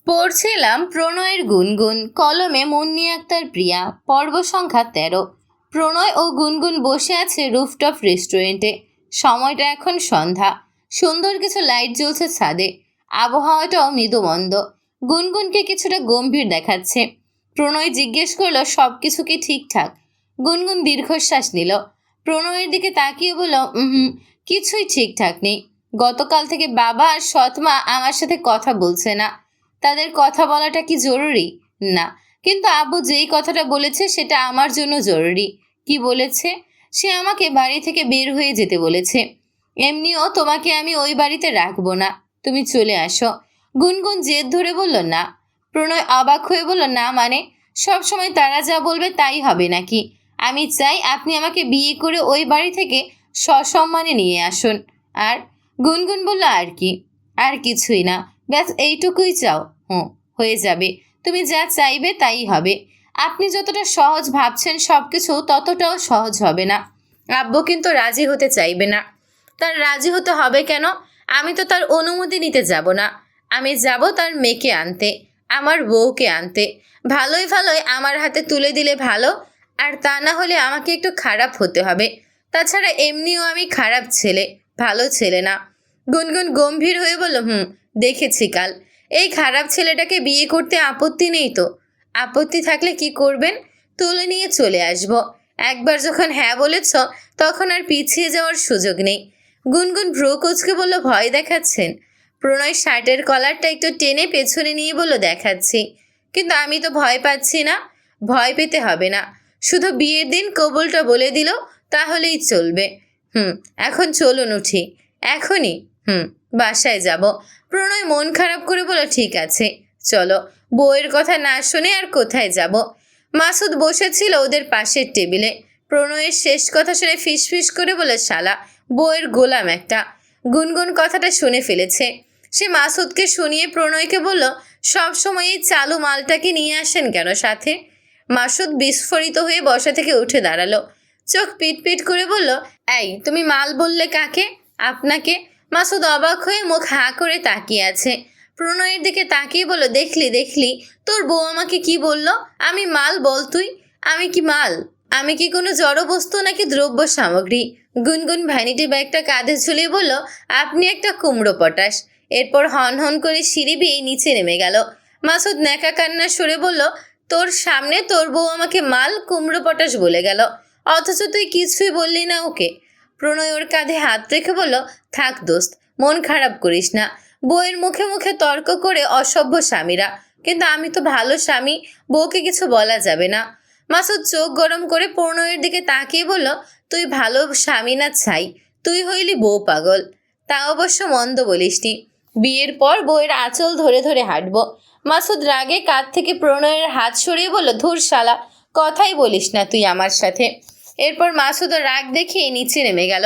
পড়ছিলাম প্রণয়ের গুনগুন, কলমে মুন্নি আক্তার প্রিয়া, পর্ব সংখ্যা ১৩। প্রণয় ও গুনগুন বসে আছে রুফটপ রেস্টুরেন্টে। সময়টা এখন সন্ধ্যা। সুন্দর কিছু লাইট জ্বলছে ছাদে। আবহাওয়াটাও মৃদুমন্দ। গুনগুনকে কিছুটা গম্ভীর দেখাচ্ছে। প্রণয় জিজ্ঞেস করলো, সব কিছু কি ঠিকঠাক? গুনগুন দীর্ঘশ্বাস নিল। প্রণয়ের দিকে তাকিয়ে বলল, কিছুই ঠিকঠাক নেই। গতকাল থেকে বাবা আর সৎমা আমার সাথে কথা বলছে না। তাদের কথা বলাটা কি জরুরি? না। কিন্তু আব্বু যেই কথাটা বলেছে সেটা আমার জন্য জরুরি। কি বলেছে? সে আমাকে বাড়ি থেকে বের হয়ে যেতে বলেছে। এমনিও তোমাকে আমি ওই বাড়িতে রাখবো না। তুমি চলে আসো। গুনগুন জেদ ধরে বলল, না। প্রণয় অবাক হয়ে বলল, না মানে? সব সময় তারা যা বলবে তাই হবে নাকি? আমি চাই আপনি আমাকে বিয়ে করে ওই বাড়ি থেকে সসম্মানে নিয়ে আসুন। আর গুনগুন বলল, আর কি? আর কিছুই না। ব্যাস এইটুকুই চাও? হয়ে যাবে। তুমি যা চাইবে তাই হবে। আপনি যতটা সহজ ভাবছেন সবকিছু ততটাও সহজ হবে না। আব্বু কিন্তু রাজি হতে চাইবে না। তার রাজি হতে হবে কেন? আমি তো তার অনুমতি নিতে যাব না। আমি যাব তার মেয়েকে আনতে, আমার বউকে আনতে। ভালোই ভালোই আমার হাতে তুলে দিলে ভালো, আর তা না হলে আমাকে একটু খারাপ হতে হবে। তাছাড়া এমনিও আমি খারাপ ছেলে, ভালো ছেলে না। গুনগুন গম্ভীর হয়ে বলল, দেখেছি কাল। এই খারাপ ছেলেটাকে বিয়ে করতে আপত্তি নেই তো? আপত্তি থাকলে কি করবেন? তুলে নিয়ে চলে আসব। একবার যখন হ্যাঁ বলেছ তখন আর পিছিয়ে যাওয়ার সুযোগ নেই। গুনগুন ভ্রু কুঁচকে বলল, ভয় দেখাচ্ছেন? প্রণয় শার্টের কলারটা একটু টেনে পেছনে নিয়ে বলল, দেখাচ্ছি। কিন্তু আমি তো ভয় পাচ্ছি না। ভয় পেতে হবে না। শুধু বিয়ের দিন কবুলটা বলে দিল তাহলেই চলবে। এখন চলুন উঠি। এখনই? বাসায় যাব। প্রণয় মন খারাপ করে বলল, ঠিক আছে চলো। বউয়ের কথা না শুনে আর কোথায় যাব? মাসুদ বসেছিল ওদের পাশের টেবিলে। প্রণয়ের শেষ কথা শুনে ফিসফিস করে বলে, শালা বউয়ের গোলাম একটা। গুনগুন কথাটা শুনে ফেলেছে। সে মাসুদকে শুনিয়ে প্রণয়কে বলল, সব সময় এই চালু মালটাকে নিয়ে আসেন কেন সাথে? মাসুদ বিস্ফোরিত হয়ে বসা থেকে উঠে দাঁড়ালো। চোখ পিট করে বলল, এই তুমি মাল বললে কাকে? আপনাকে। মাসুদ অবাক হয়ে মুখ হাঁ করে তাকিয়ে আছে। প্রণয়ের দিকে তাকিয়ে বলল, দেখলি তোর বউ আমাকে কি বলল? আমি মাল বল তুই। আমি কি মাল? আমি কি কোনো জড় বস্তু নাকি দ্রব্য সামগ্রী? গুনগুন ভ্যানিটি ব্যাগটা কাঁধে ঝুলিয়ে বলল, আপনি একটা কুমড়ো পটাশ। এরপর হন হন করে সিঁড়ি বেয়ে নিচে নেমে গেল। মাসুদ ন্যাকা কান্না সরে বলল, তোর সামনে তোর বউ আমাকে মাল কুমড়ো পটাশ বলে গেল, অথচ তুই কিছুই বললি না ওকে। প্রণয় ওর কাঁধে হাত রেখে বলল, থাক দোস্ত, মন খারাপ করিস না। বউয়ের মুখে মুখে তর্ক করে অসভ্য স্বামীরা। কিন্তু আমি তো ভালো স্বামী, বউকে কিছু বলা যাবে না। মাসুদ চোখ গরম করে প্রণয়ের দিকে তাকিয়ে বলল, তুই ভালো স্বামী না ছাই? তুই হইলি বউ পাগল। তা অবশ্য মন্দ বলিসনি। বিয়ের পর বউয়ের আঁচল ধরে ধরে হাঁটবো। মাসুদ রাগে কাঁধ থেকে প্রণয়ের হাত সরিয়ে বলল, ধুর শালা, কথাই বলিস না তুই আমার সাথে। এরপর মাসুদ রাগ দেখিয়ে নিচে নেমে গেল।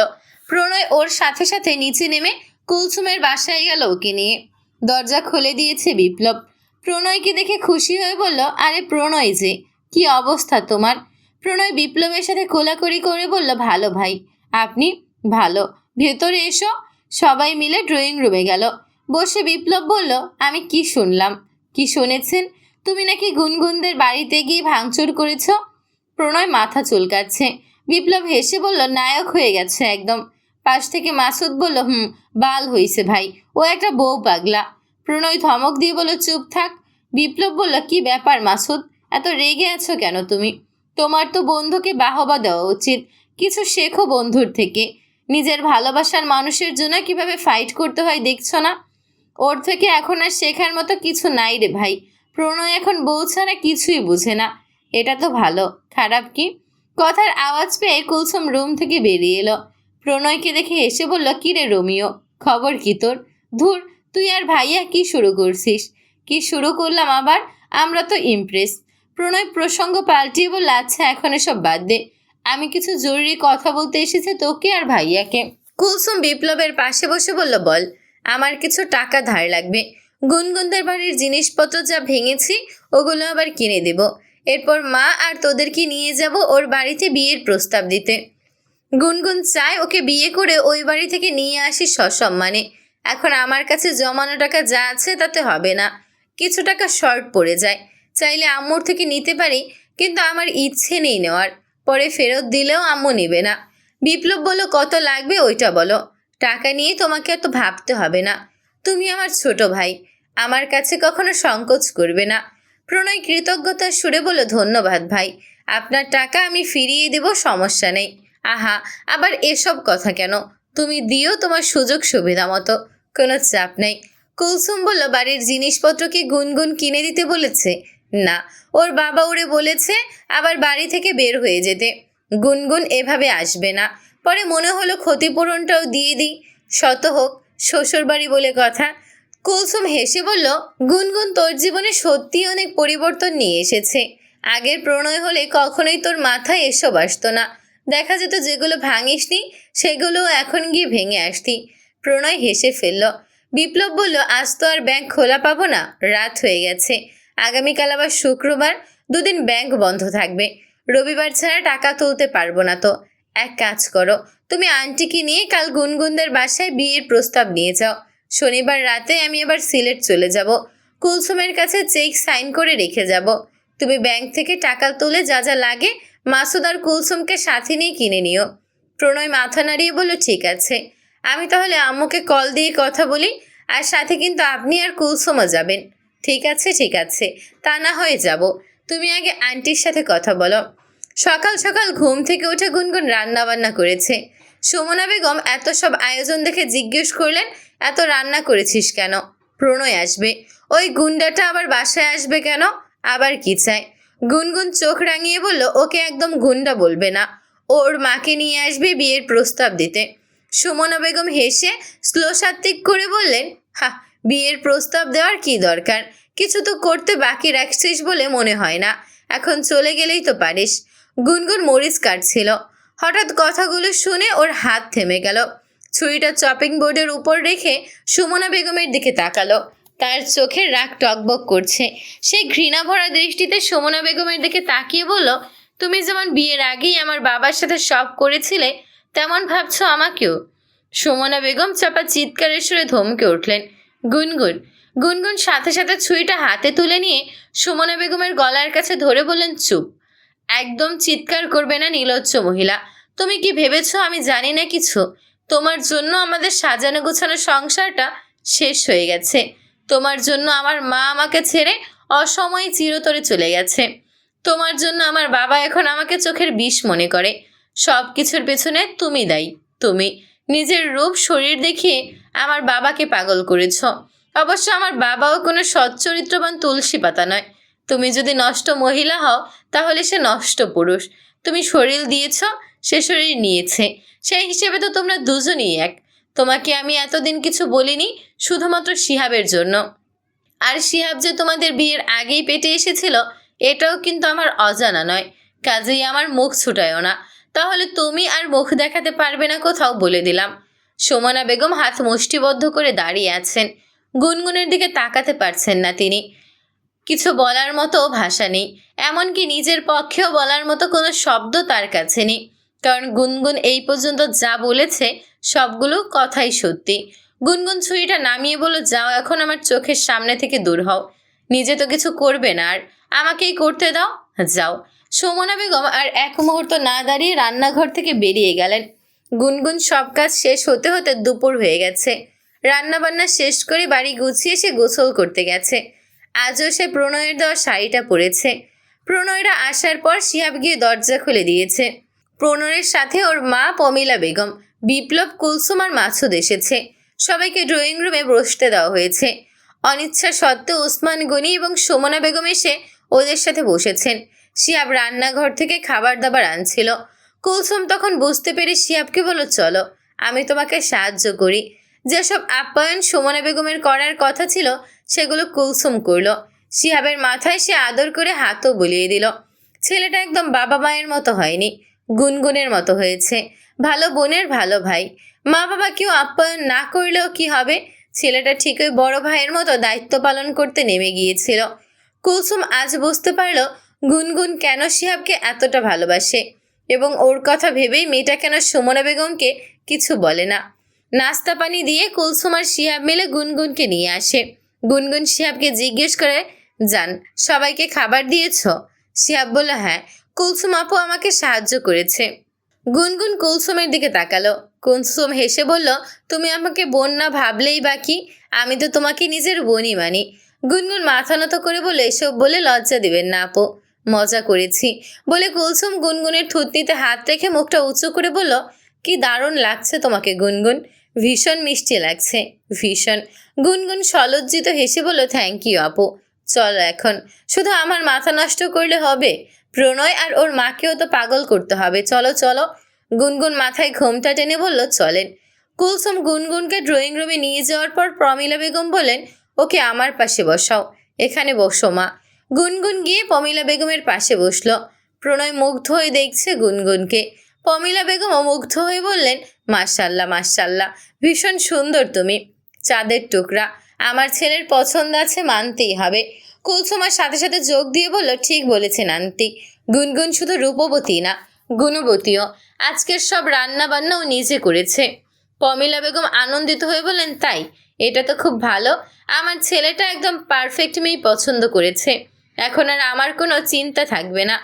প্রণয় ওর সাথে সাথে নিচে নেমে কুলসুমের বাসায় গেল ওকে নিয়ে। দরজা খুলে দিয়েছে বিপ্লব। প্রণয়কে দেখে খুশি হয়ে বলল, আরে প্রণয় যে, কি অবস্থা তোমার? প্রণয় বিপ্লবের সাথে কোলাকুলি করে বলল, ভালো ভাই। আপনি? ভালো। ভেতরে এসো। সবাই মিলে ড্রয়িং রুমে গেল। বসে বিপ্লব বলল, আমি কি শুনলাম? কি শুনেছেন? তুমি নাকি গুনগুনদের বাড়িতে গিয়ে ভাঙচুর করেছ? প্রণয় মাথা চুলকাচ্ছে। বিপ্লব হেসে বলল, নায়ক হয়ে গেছে একদম। পাশ থেকে মাসুদ বলল, বাল হইছে ভাই, ও একটা বউ পাগলা। প্রণয় ধমক দিয়ে বলল, চুপ থাক। বিপ্লব বলল, কি ব্যাপার মাসুদ, এত রেগে আছো কেন তুমি? তোমার তো বন্ধুকে বাহবা দেওয়া উচিত। কিছু শেখো বন্ধুর থেকে। নিজের ভালোবাসার মানুষের জন্য কিভাবে ফাইট করতে হয় দেখছো না? ওর থেকে এখন আর শেখার মতো কিছু নাই রে ভাই। প্রণয় এখন বউ ছাড়া কিছুই বুঝে না। এটা তো ভালো, খারাপ কি? কথার আওয়াজ পেয়ে কুলসুম রুম থেকে বেরিয়ে এলো। প্রণয়কে দেখে এসে বলল, কি রে রোমিও, খবর কি তোর? ধুর, তুই আর ভাইয়া কি শুরু করছিস? কি শুরু করলাম আবার? আমরা তো ইমপ্রেস। প্রণয় প্রসঙ্গ পাল্টিয়ে বলল, আচ্ছা এখন এসব বাদ দে। আমি কিছু জরুরি কথা বলতে এসেছি তোকে আর ভাইয়াকে। কুলসুম বিপ্লবের পাশে বসে বলল, বল। আমার কিছু টাকা ধার লাগবে। গুনগুনদের বাড়ির জিনিসপত্র যা ভেঙেছি ওগুলো আবার কিনে দেব। এরপর মা আর তোদেরকে নিয়ে যাব ওর বাড়িতে বিয়ের প্রস্তাব দিতে। গুনগুন চায় ওকে বিয়ে করে ওই বাড়ি থেকে নিয়ে আসি সসম্মানে। এখন আমার কাছে জমানো টাকা যা আছে তাতে হবে না। কিছু টাকা শর্ট পড়ে যায়, চাইলে আম্মুর থেকে নিতে পারি, কিন্তু আমার ইচ্ছে নেই নেওয়ার। পরে ফেরত দিলেও আম্মু নেবে না। বিপ্লব বলল, কত লাগবে ওইটা বলো, টাকা নিয়ে তোমাকে এত ভাবতে হবে না। তুমি আমার ছোট ভাই, আমার কাছে কখনো সংকোচ করবে না। প্রণয় কৃতজ্ঞতার সুরে বলল, ধন্যবাদ ভাই, আপনার টাকা আমি ফিরিয়ে দেব, সমস্যা নেই। আহা, আবার এসব কথা কেন? তুমি দিও তোমার সুযোগ সুবিধা মতো, কোনো চাপ নেই। কুলসুম বলল, বাড়ির জিনিসপত্র কি গুনগুন কিনে দিতে বলেছে? না, ওর বাবা ওরে বলেছে আবার বাড়ি থেকে বের হয়ে যেতে। গুনগুন এভাবে আসবে না। পরে মনে হলো ক্ষতিপূরণটাও দিয়ে দিই, শত হোক শ্বশুর বাড়ি বলে কথা। কুলসুম হেসে বলল, গুনগুন তোর জীবনে সত্যি অনেক পরিবর্তন নিয়ে এসেছে। আগের প্রণয় হলে কখনোই তোর মাথায় এসব আসতো না। দেখা যেত যেগুলো ভাঙিসনি সেগুলো এখন গিয়ে ভেঙে আসতি। প্রণয় হেসে ফেলল। বিপ্লব বলল, আজ তো আর ব্যাংক খোলা পাবো না, রাত হয়ে গেছে। আগামীকাল আবার শুক্রবার, দুদিন ব্যাংক বন্ধ থাকবে। রবিবার ছাড়া টাকা তুলতে পারবো না তো। এক কাজ করো, তুমি আন্টিকে নিয়ে কাল গুনগুনদের বাসায় বিয়ের প্রস্তাব নিয়ে যাও। শনিবার রাতে আমি আবার সিলেট চলে যাব। কুলসুমের কাছে চেক সাইন করে রেখে যাব। তুমি ব্যাংক থেকে টাকা তুলে যা যা লাগে মাসুদ আর কুলসুমকে সাথে নিয়ে কিনে নিও। প্রণয় মাথা নাড়িয়ে বলল, ঠিক আছে। আমি তাহলে আম্মুকে কল দিয়ে কথা বলি, আর সাথে কিন্তু আপনি আর কুলসুমও যাবেন। ঠিক আছে ঠিক আছে, তা না হয়ে যাব। তুমি আগে আন্টির সাথে কথা বলো। সকাল সকাল ঘুম থেকে উঠে গুনগুন রান্না বান্না করেছে। সুমনা বেগম এত সব আয়োজন দেখে জিজ্ঞেস করলেন, এত রান্না করেছিস কেন? প্রণয় আসবে। ওই গুন্ডাটা আবার বাসায় আসবে কেন? আবার কি চায়? গুনগুন চোখ রাঙিয়ে বলল, ওকে একদম গুন্ডা বলবে না, ওর মাকে নিয়ে আসবে বিয়ের প্রস্তাব দিতে। সুমনা বেগম হেসে শ্লোসাত্ত্বিক করে বললেন, হা, বিয়ের প্রস্তাব দেওয়ার কি দরকার? কিছু তো করতে বাকি রাখছিস বলে মনে হয় না, এখন চলে গেলেই তো পারিস। গুনগুন মরিচ কাটছিল। হঠাৎ কথাগুলো শুনে ওর হাত থেমে গেল। ছুরিটা চপিং বোর্ডের উপর রেখে সুমনা বেগমের দিকে তাকালো। তার চোখের রাগ টকবক করছে। সে ঘৃণা ভরা দৃষ্টিতে সুমনা বেগমের দিকে তাকিয়ে বলল, তুমি যেমন বিয়ের আগেই আমার বাবার সাথে সব করেছিলে, তেমন ভাবছো আমাকেও? সুমনা বেগম চাপা চিৎকারের সুরে ধমকে উঠলেন। গুনগুন। গুনগুন সাথে সাথে ছুরিটা হাতে তুলে নিয়ে সুমনা বেগমের গলার কাছে ধরে বললেন, চুপ, একদম চিৎকার করবে না নির্লজ্জ মহিলা। তুমি কি ভেবেছো আমি জানি না কিছু? তোমার জন্য আমাদের সাজানো গোছানো সংসারটা শেষ হয়ে গেছে। তোমার জন্য আমার মা আমাকে ছেড়ে অসময়ে চিরতরে চলে গেছে। তোমার জন্য আমার বাবা এখন আমাকে চোখের বিষ মনে করে। সব কিছুর পেছনে তুমি দায়ী। তুমি নিজের রূপ শরীর দেখিয়ে আমার বাবাকে পাগল করেছ। অবশ্য আমার বাবাও কোনো সচ্চরিত্রবান তুলসী পাতা নয়। তুমি যদি নষ্ট মহিলা হও তাহলে সে নষ্ট পুরুষ। তুমি শরীর দিয়েছ, সে শরীর নিয়েছে। সেই হিসেবে তো তোমরা দুজনই এক। তোমাকে আমি এতদিন কিছু বলিনি, শুধুমাত্র শিহাবের জন্য। আর শিহাব যে তোমাদের বিয়ের আগেই পেটে এসেছিল এটাও কিন্তু আমার অজানা নয়। কাজেই আমার মুখ ছুটায়ও না, তাহলে তুমি আর মুখ দেখাতে পারবে না কোথাও, বলে দিলাম। সুমনা বেগম হাত মুষ্টিবদ্ধ করে দাঁড়িয়ে আছেন। গুনগুনের দিকে তাকাতে পারছেন না তিনি। কিছু বলার মতো ভাষা নেই, এমনকি নিজের পক্ষেও বলার মতো কোনো শব্দ তার কাছে নেই। কারণ গুনগুন এই পর্যন্ত যা বলেছে সবগুলো কথাই সত্যি। গুনগুন ছুরিটা নামিয়ে বলল, যাও, এখন আমার চোখের সামনে থেকে দূর হও। নিজে তো কিছু করবে না, আর আমাকেই করতে দাও, যাও। সুমনা বেগম আর এক মুহূর্ত না দাঁড়িয়ে রান্নাঘর থেকে বেরিয়ে গেলেন। গুনগুন সব কাজ শেষ হতে হতে দুপুর হয়ে গেছে। রান্নাবান্না শেষ করে বাড়ি গুছিয়ে সে গোসল করতে গেছে। আজও সে প্রণয়ের দেওয়া শাড়িটা পরেছে। প্রণয়রা আসার পর শিহাব গিয়ে দরজা খুলে দিয়েছে। প্রণয়ের সাথে ওর মা পমিলা বেগম, বিপ্লব, কুলসুম আর মাসুদ এসেছে। সবাইকে ড্রয়িং রুমে বসতে দেওয়া হয়েছে। অনিচ্ছা সত্ত্বেও ওসমান গনি এবং সুমনা বেগম এসে ওদের সাথে বসেছেন। শিহাব রান্নাঘর থেকে খাবার দাবার আনছিল। কুলসুম তখন বুঝতে পেরে শিহাবকে বলল, চলো, আমি তোমাকে সাহায্য করি। যেসব আপ্যায়ন সুমনা বেগমের করার কথা ছিল সেগুলো কুলসুম করল। শিহাবের মাথায় সে আদর করে হাতও বুলিয়ে দিল। ছেলেটা একদম বাবা মায়ের মতো হয়নি, গুনগুনের মতো হয়েছে। ভালো বোনের ভালো ভাই। মা বাবা কেউ আপ্যায়ন না করলেও কি হবে, ছেলেটা ঠিকই বড় ভাইয়ের মতো দায়িত্ব পালন করতে নেমে গিয়েছিল। কুলসুম আজ বুঝতে পারল গুনগুন কেন শিহাবকে এতটা ভালোবাসে, এবং ওর কথা ভেবেই মেয়েটা কেন সুমনা বেগমকে কিছু বলে না। নাস্তা পানি দিয়ে কুলসুম আর শিহাব মিলে গুনগুনকে নিয়ে আসে। গুনগুন শিহাবকে জিজ্ঞেস করে, জান সবাইকে খাবার দিয়েছ? শিহাব বলল, হ্যাঁ, কুলসুম আপু আমাকে সাহায্য করেছে। গুনগুন কুলসুমের দিকে তাকালো। কুলসুম হেসে বলল, তুমি আমাকে বোন না ভাবলেই বাকি, আমি তো তোমাকে নিজের বোনই মানি। গুনগুন মাথা নত করে বলে, এসব বলে লজ্জা দিবেন না আপু, মজা করেছি বলে কুলসুম গুনগুনের থুতনিতে হাত রেখে মুখটা উঁচু করে বলল, কি দারুণ লাগছে তোমাকে গুনগুন, ভীষণ মিষ্টি লাগছে, ভীষণ। গুনগুন সলজ্জিত হেসে বলল, থ্যাংক ইউ আপু। চলো এখন, শুধু আমার মাথা নষ্ট করলে হবে? প্রণয় আর ওর মাকেও তো পাগল করতে হবে, চলো চলো। গুনগুন মাথায় ঘোমটা টেনে বলল, চলেন। কুলসুম গুনগুনকে ড্রয়িং রুমে নিয়ে যাওয়ার পর প্রমিলা বেগম বলেন, ওকে আমার পাশে বসাও, এখানে বসো মা। গুনগুন গিয়ে প্রমিলা বেগমের পাশে বসলো। প্রণয় মুগ্ধ হয়ে দেখছে গুনগুনকে। প্রমিলা বেগমও মুগ্ধ হয়ে বললেন, মাশাল্লাহ মাশাল্লাহ, ভীষণ সুন্দর তুমি, চাঁদের টুকরা, আমার ছেলের পছন্দ আছে, মানতেই হবে। কুলসুমার সাথে সাথে যোগ দিয়ে বলল, ঠিক বলেছেন আন্টি, গুনগুন শুধু রূপবতী না, গুণবতীও। আজকের সব রান্না বান্নাও নিজে করেছে। প্রমিলা বেগম আনন্দিত হয়ে বললেন, তাই? এটা তো খুব ভালো, আমার ছেলেটা একদম পারফেক্ট মেয়ে পছন্দ করেছে, এখন আর আমার কোনো চিন্তা থাকবে না।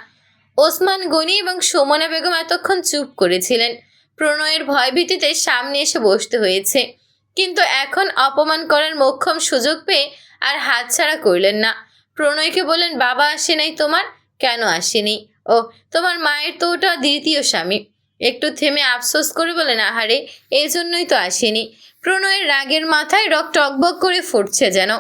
ওসমান গনি এবং সুমনা বেগম এতক্ষণ চুপ করেছিলেন। প্রণয়ের ভয়ভীতিতে সামনে এসে বসতে হয়েছে, কিন্তু এখন অপমান করার মোক্ষম সুযোগ পেয়ে আর হাতছাড়া করলেন না। প্রণয়কে বললেন, বাবা আসে নাই তোমার? কেন আসেনি? ও, তোমার মায়ের তো ওটা দ্বিতীয় স্বামী। একটু থেমে আফসোস করে বলেন, আহারে, এই জন্যই তো আসেনি। প্রণয়ের রাগের মাথায় রক টকবক করে ফুটছে যেন,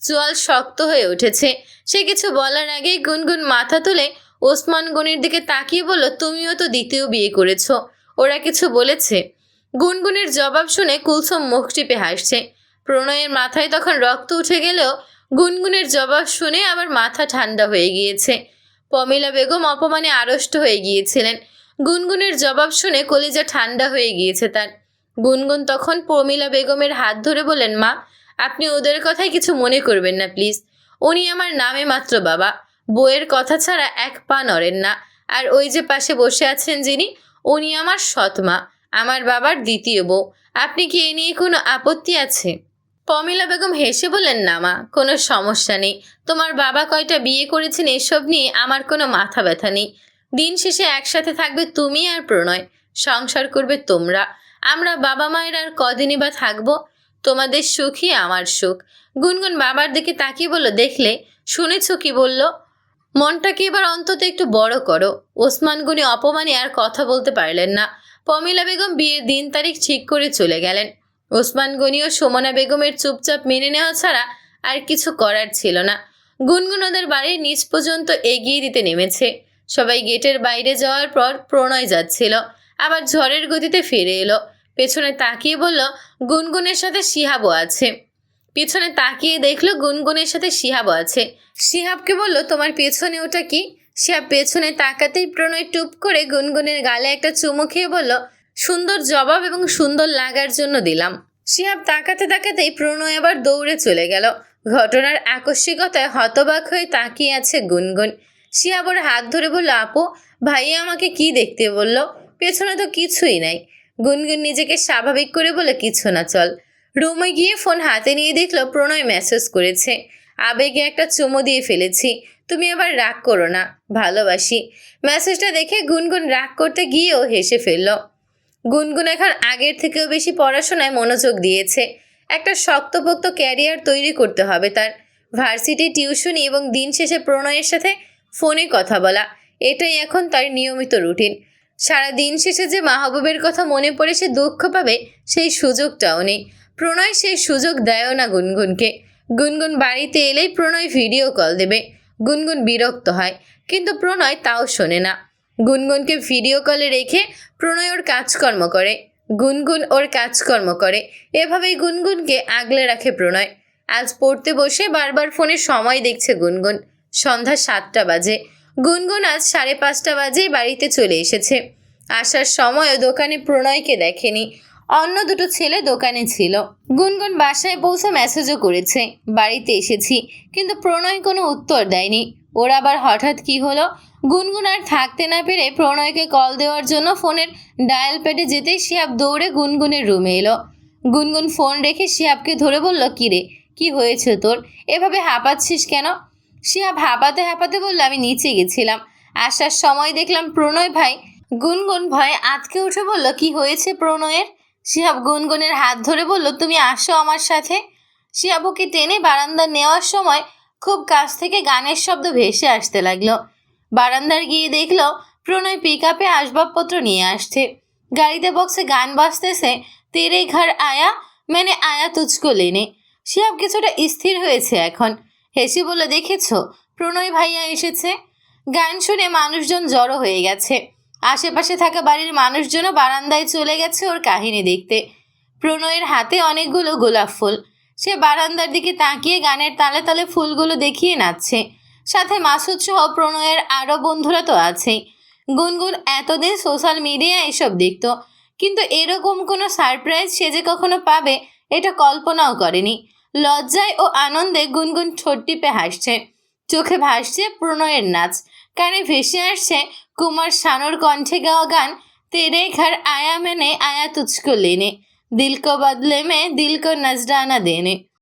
চোয়াল শক্ত হয়ে উঠেছে। সে কিছু বলার আগেই গুনগুন মাথা তুলে ওসমান গনির দিকে তাকিয়ে বলল, তুমিও তো দ্বিতীয় বিয়ে করেছো, ওরা কিছু বলেছে? গুনগুনের জবাব শুনে কুলসুম মুখ টিপে হাসছে। প্রণয়ের মাথায় তখন রক্ত উঠে গেলেও গুনগুনের জবাব শুনে আবার মাথা ঠান্ডা হয়ে গিয়েছে। প্রমিলা বেগম অপমানে আড়ষ্ট হয়ে গিয়েছিলেন। গুনগুনের জবাব শুনে কলিজা ঠান্ডা হয়ে গিয়েছে তার। গুনগুন তখন প্রমিলা বেগমের হাত ধরে বলেন, মা, আপনি ওদের কথায় কিছু মনে করবেন না প্লিজ, উনি আমার নামে মাত্র বাবা, বইয়ের কথা ছাড়া এক পা নড়েন না। আর ওই যে পাশে বসে আছেন যিনি, উনি আমার সৎ মা, আমার বাবার দ্বিতীয় বউ। আপনি কি এ নিয়ে কোনো আপত্তি আছে? প্রমিলা বেগম হেসে বললেন, না মা, কোনো সমস্যা নেই, তোমার বাবা কয়টা বিয়ে করেছেন এসব নিয়ে আমার কোনো মাথা ব্যথা নেই। দিন শেষে একসাথে থাকবে তুমি আর প্রণয়, সংসার করবে তোমরা, আমরা বাবা মায়ের আর কদিনই বা থাকবো। তোমাদের সুখই আমার সুখ। গুনগুন বাবার দিকে তাকিয়ে বলল, দেখলে, শুনেছ কি বলল? মনটাকে এবার অন্তত একটু বড় করো। ওসমান গনি অপমানে আর কথা বলতে পারলেন না। প্রমিলা বেগম বিয়ের দিন তারিখ ঠিক করে চলে গেলেন। ওসমান গনি ও সুমনা বেগমের চুপচাপ মেনে নেওয়া ছাড়া আর কিছু করার ছিল না। গুনগুন ওদের বাড়ির নিচ পর্যন্ত এগিয়ে দিতে নেমেছে। সবাই গেটের বাইরে যাওয়ার পর প্রণয় যাচ্ছিল, আবার ঝড়ের গতিতে ফিরে এলো। পেছনে তাকিয়ে বলল, গুনগুনের সাথে শিহাবও আছে। পিছনে তাকিয়ে দেখলো গুনগুনের সাথে শিহাবও আছে। শিহাবকে বলল, তোমার পেছনে ওটা কি? শিহাব পেছনে তাকাতেই প্রণয় টুপ করে গুনগুনের গালে একটা চুমু খেয়ে বলল, সুন্দর জবাব এবং সুন্দর লাগার জন্য দিলাম। শিহাব তাকাতে তাকাতেই প্রণয় আবার দৌড়ে চলে গেল। ঘটনার আকস্মিকতায় হতবাক হয়ে তাকিয়ে আছে গুনগুন। শিহাব ওর হাত ধরে বলল, আপু, ভাইয়া আমাকে কি দেখতে বলল? পেছনে তো কিছুই নাই। গুনগুন নিজেকে স্বাভাবিক করে বলে, কিছু না, চল। রুমে গিয়ে ফোন হাতে নিয়ে দেখলো প্রণয় মেসেজ করেছে, আবেগে একটা চুমু দিয়ে ফেলেছি, তুমি আবার রাগ করো না, ভালোবাসি। মেসেজটা দেখে গুনগুন রাগ করতে গিয়েও হেসে ফেলল। গুনগুন এখন আগের থেকেও বেশি পড়াশোনায় মনোযোগ দিয়েছে। একটা শক্তপোক্ত ক্যারিয়ার তৈরি করতে হবে তার। ভার্সিটি, টিউশনি এবং দিন শেষে প্রণয়ের সাথে ফোনে কথা বলা, এটাই এখন তার নিয়মিত রুটিন। সারা দিন শেষে যে মাহবুবের কথা মনে পড়ে সে দুঃখ পাবে, সেই সুযোগটাও নেই। প্রণয় সেই সুযোগ দেয়ও না গুনগুনকে। গুনগুন বাড়িতে এলেই প্রণয় ভিডিও কল দেবে। গুনগুন বিরক্ত হয়, কিন্তু প্রণয় তাও শোনে না। গুনগুনকে ভিডিও কলে রেখে প্রণয় ওর কাজকর্ম করে, গুনগুন ওর কাজকর্ম করে। এভাবেই গুনগুনকে আগলে রাখে প্রণয়। আজ পড়তে বসে বারবার ফোনে সময় দেখছে গুনগুন। সন্ধ্যা 7টা বাজে। গুনগুন আজ 5:30 বাজে বাড়িতে চলে এসেছে। আসার সময়ও দোকানে প্রণয়কে দেখেনি। অন্য দুটো ছেলে দোকানে ছিল। গুনগুন বাসায় পৌঁছে মেসেজও করেছে, বাড়িতে এসেছি, কিন্তু প্রণয় কোনো উত্তর দেয়নি। ওর আবার হঠাৎ কি হলো? গুনগুন আর থাকতে না পেরে প্রণয়কে কল দেওয়ার জন্য ফোনের ডায়াল প্যাডে যেতেই শিহাব দৌড়ে গুনগুনের রুমে এলো। গুনগুন ফোন রেখে শিহাবকে ধরে বলল, কিরে, কি হয়েছে তোর? এভাবে হাঁপাচ্ছিস কেন? শিহাব হাঁপাতে হাঁপাতে বলল, আমি নিচে গেছিলাম, আসার সময় দেখলাম প্রণয় ভাই। গুনগুন ভয়ে আঁতকে উঠে বলল, কি হয়েছে প্রণয়ের? শিহাব গুনগুনের হাত ধরে বলল, তুমি আসো আমার সাথে। শিহাব ওকে টেনে বারান্দা নেওয়ার সময় খুব কাছ থেকে গানের শব্দ ভেসে আসতে লাগলো। বারান্দার গিয়ে দেখলো প্রণয় পিক আপে আসবাবপত্র নিয়ে আসছে। গাড়িতে বক্সে গান বাজতেছে, তেরে ঘর আয়া মানে আয়া তুজকো লেনে। শিহাব কিছুটা স্থির হয়েছে এখন। হেসে বলে, দেখেছো প্রণয় ভাইয়া এসেছে। গান শুনে মানুষজন জড়ো হয়ে গেছে। আশেপাশে থাকা বাড়ির মানুষজনও বারান্দায় চলে গেছে ওর কাহিনী দেখতে। প্রণয়ের হাতে অনেকগুলো গোলাপ ফুল। সে বারান্দার দিকে তাকিয়ে গানের তালে তালে ফুলগুলো দেখিয়ে নাচছে। সাথে মাসুদ সহ প্রণয়ের আরও বন্ধুরা তো আছেই। গুনগুন এতদিন সোশ্যাল মিডিয়ায় এসব দেখতো, কিন্তু এরকম কোনো সারপ্রাইজ সে যে কখনো পাবে এটা কল্পনাও করেনি। লজ্জায় ও আনন্দে গুনগুন ঠোঁট টিপে হাসছে। চোখে ভাসছে প্রণয়ের নাচ, কানে ভেসে আসছে কুমার শানুর কণ্ঠে গাওয়া গান তেরে ঘর আয়া मैंने आया तुझको लेने, दिल को बदले में दिल को नजराना देने।